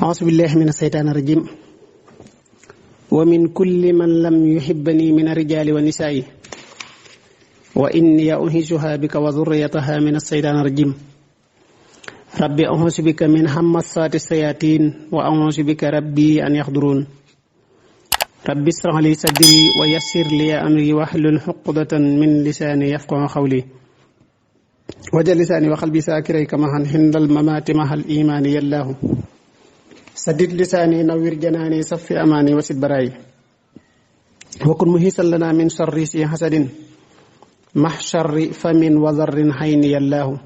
أعوذ بالله من الشيطان الرجيم ومن كل من لم يحبني من الرجال والنساء وإني أنهشها بك وذريتها من الشيطان الرجيم ربي أعوذ بك من همزات الشياطين وأعوذ بك ربي أن يحضرون ربي اشرح لي صدري ويسر لي أمري واحلل عقدة من لساني يفقهوا قولي وجل لساني وقلبي ساكري كما عند الممات مع الإيمان يالله سدد لساني نوّر جناني صف أماني وسد براي وكن مهيسا لنا من شر سي حسد مع شر فم وضر حين يالله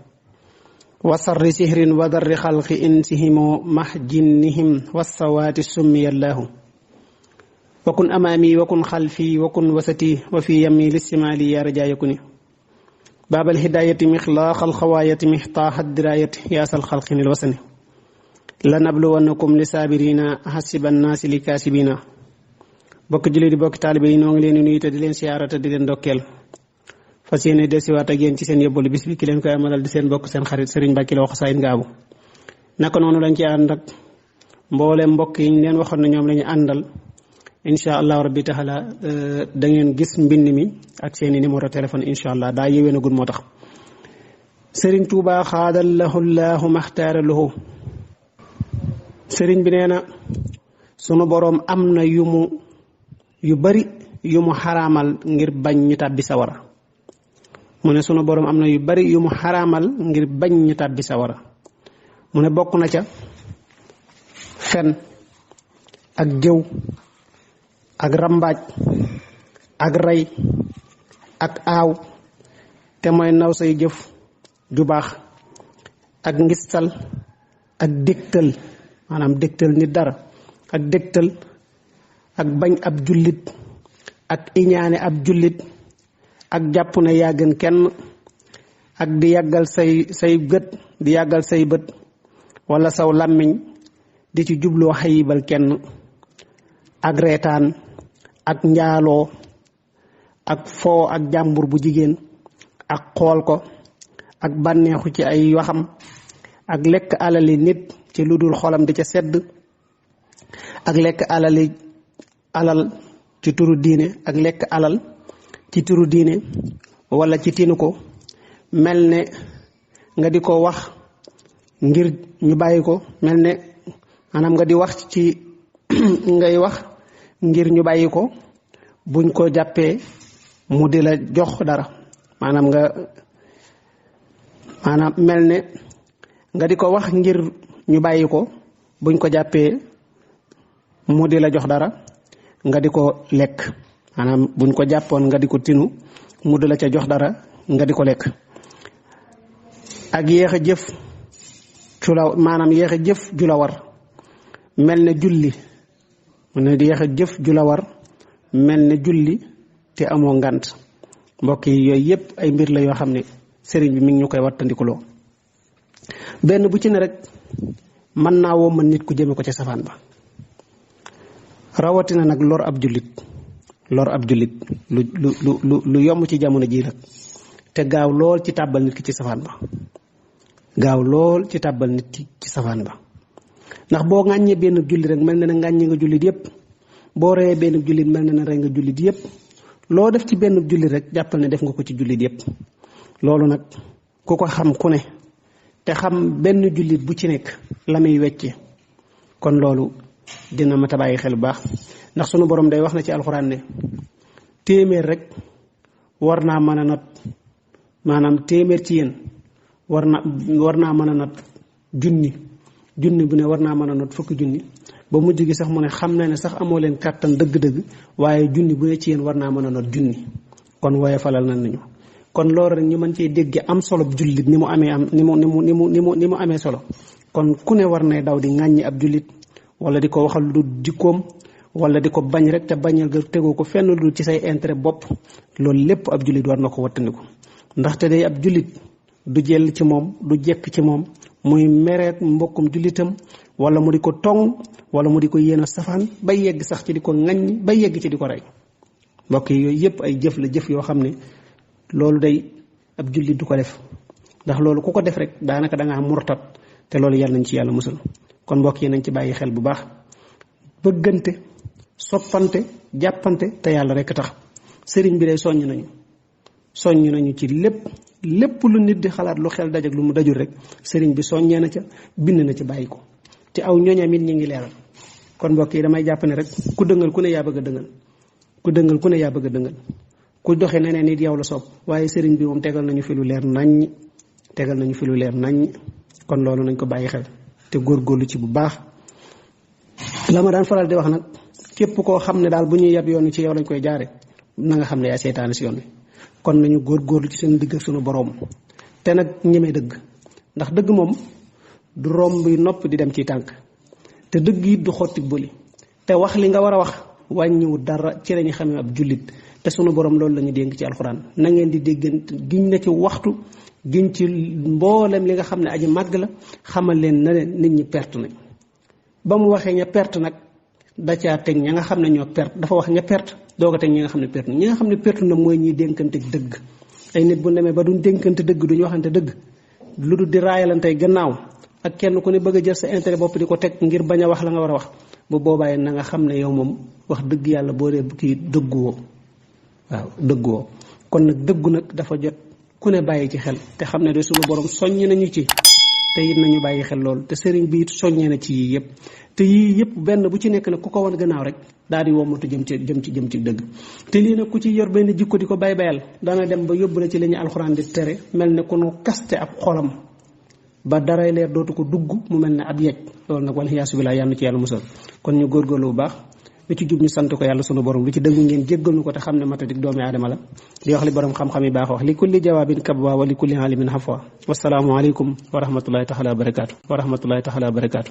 وصر سهر وضر خلق إنسهم مع جنهم والصوات السم يالله وكن أمامي وكن خلفي وكن وسطي وفي يمي للسمال يا رجاء يكوني باب الهداية مخلاق الخواية محطاح الدراية ياس الخلق الوسن لنبلونكم لصابرين حسب الناس لكاسبين bokk julli di bokk taalibe yi noo ngi leen di nuyu te di leen siyaara te di leen ndokkeel fas yéene desiwaat ak yéen ci seen yóbbalu bis bi ki leen koy amalal di seen bokk seen xarit Serigne Mbacke Lo Xasaayid Ngaabu naka noonu lañ ci ànd ak mboolem mbokk yi ñu leen waxoon na ñoom la ñu àndal incha allah rabbi taala da ngeen gis mbind mi ak seeni numéro téléphone incha allah daa yéwénagul moo tax Serigne Touba xaadallahu llahu maxtaara lahu sëriñ bi nee na sunu boroom am na yu bari yu mu xaraamal ngir bañ ñu tàbbi sawara mu ne sunu boroom am na yu bari yu mu xaraamal ngir bañ ñu tàbbi sawara mu ne bokk na ca fen ak jëw ak rambaaj ak rey ak aaw te mooy naw say jëf ju baax ak ngistal ak dégtal maanaam dégtal nit dara ak dégtal ak bañ ab jullit ak iñaane ab jullit ak jàpp ne yaa gën kenn ak di yàggal say gët di yàggal say bët wala saw làmmiñ di ci jubloo xayibal kenn ak reetaan ak njaaloo ak foo ak jàmbur bu jigéen ak xool ko ak bànneexu ci ay waxam ak lekk alali nit ci lu dul xolam di ca sedd ak lekk alal ci turu diine ak lekk alal ci turu diine wala ci tinu ko mel ne nga di ko wax ngir ñu bàyyi ko mel ne maanaam nga di wax ci ngay wax ngir ñu bàyyi ko buñ ko jàppee mu di la jox dara maanaam mel ne nga di ko wax ngir ñu bàyyi ko buñ ko jàppee mu di la jox dara nga di ko lekk maanaam buñ ko jàppoon nga di ko tinu mu di la ca jox dara nga di ko lekk ak yéex a jëf yéex a jëf ju la war mel ne julli mu ne yéex a jëf ju la war mel ne julli te amoo ngant mbokk yi yooyu yépp ay mbir la yoo xam ne sëriñ bi mi ngi ñu koy wattandikuloo benn bu ci ne rek mën naa woo mën nit ku jëme ko ci safaan ba rawatina nag lor ab jullit lu yomb ci jamono jii nag te gaaw lool ci tàbbal nit ki ci safaan ba ndax boo ŋàññee benn jullit rek mel na ne ŋàññi nga jullit yépp boo reyee benn jullit mel na ne rey nga jullit yépp loo def ci benn jullit rek jàppal ne def nga ko ci jullit yépp loolu nag ku ko xam ku ne te xam benn jullit bu ci nekk la muy wecce kon loolu dina mat a bàyyi xel bu baax ndax sunu borom day wax na ci alxuraan ne téeméer rek war naa mën a not maanaam téeméer ci yéen war naa mën a not junni bu ne war naa mën a not fukki junni ba mujj gi sax mu ne xam na ne sax amoo leen kàttan dëgg-dëgg waaye junni bu ne ci yéen war naa mën a not junni kon wooye falal nañu kon loolu rek ñu mën cee dégg am solo jullit ni mu amee solo kon ku ne war nay daw di ŋàññi ab jullit wala di ko waxal lu dul jikkoom wala di ko bañ rek te bañal ga tegoo ko fenn lu dul ci say intérêt bopp loolu lépp ab jullit war na ko wattandiku ndaxte day ab jullit du jël ci moom du jekk ci moom muy mereet mbokkum jullitam wala mu di ko tong wala mu di ko yéene safaan bay yegg sax ci di ko ŋàññi bay yegg ci di ko rey mbokk yi yooyu yépp ay jëf la jëf yoo xam ne loolu day ab jullit du ko def ndax loolu ku ko def rek daanaka da ngaa murtat te loolu yàlla nañ ci yàlla musal kon mbokk yi nañ ci bàyyi xel bu baax bëggante soppante jàppante te yàlla rek tax sëriñ bi day soññ nañu ci lépp lu nit di xalaat lu xel daj ak lu mu dajul rek sëriñ bi soññee na ca bind na ci bàyyi ko te aw ñoñam it ñi ngi leeral kon mbokk yi damay jàpp ne rek ku dëngal ku ne yaa bëgg a dëngal ku dëngal ku ne yaa bëgg a dëngal ku doxe neneen nit yow la soob waaye sëriñ bi moom tegal nañu fi lu leer naññ kon loolu nañ ko bàyyi xel te góorgóorlu ci bu baax la ma daan faral di wax nag képp koo xam ne daal bu ñuy yab yoon wi ci yow lañ koy jaare na nga xam ne yaa seytaane si yoon wi kon nañu góorgóorlu ci seen digg ak sunu boroom te nag ñemee dëgg ndax dëgg moom du romb nopp di dem ci tànk te dëgg it du xotti bëli te wax li nga war a wax wàññiwu dara ci lañu xamee ab jullit te sunu borom loolu la ñu dénk ci alxuraan na ngeen di déggante giñ na ci waxtu giñ ci mboolem li nga xam ne aji màgg la xamal leen na leen nit ñi perte nañ ba mu waxee ña perte nag da caa teg ña nga xam ne ñoo perte dafa wax ña perte doog a teg ñi nga xam ne perte ñi nga xam ne perte na mooy ñuy dénkante dëgg ay nit bu demee ba duñ dénkante dëgg duñu waxante dëgg lu dul di raayalantey gannaaw ak kenn ku ne bëgg a jël sa intérêt bopp di ko teg ngir bañ a wax la nga war a wax bu boobaa na nga xam ne yow moom wax dëgg yàlla boo dee kii dëgguwoo waaw dëgguwoo kon nag dëggu nag dafa jot ku ne bàyyi ci xel te xam ne de sunu borom soññ nañu ci te it nañu bàyyi xel loolu te sëriñ bi it soññee na ci yii yëpp te yii yëpp benn bu ci nekk nag ku ko wan gannaaw rek daal di wommatu jëm ci dëgg te lii nag ku ci yor benn jikko di ko bayal dana dem ba yóbbu la ci li ñu alxuraan di tere mel ne ku nu kaste ab xolam ba daray leer dootu ko dugg mu mel ne ab yej loolu nag wala xiyaasu bilaa yàlla ci yàlla musal kon ñu góorgóorlu bu baax lu ci jub ñu sant ko yàlla sunu borom lu ci dëgg ngeen jéggal nu ko te xam ne matadik doomi aadama la di wax li borom xam-xam yi baax wax li kulli jawaabin kabwa wa li kulli alimin xafwa wasalaamu aleykum wa rahmatullahi taala wa barakaatu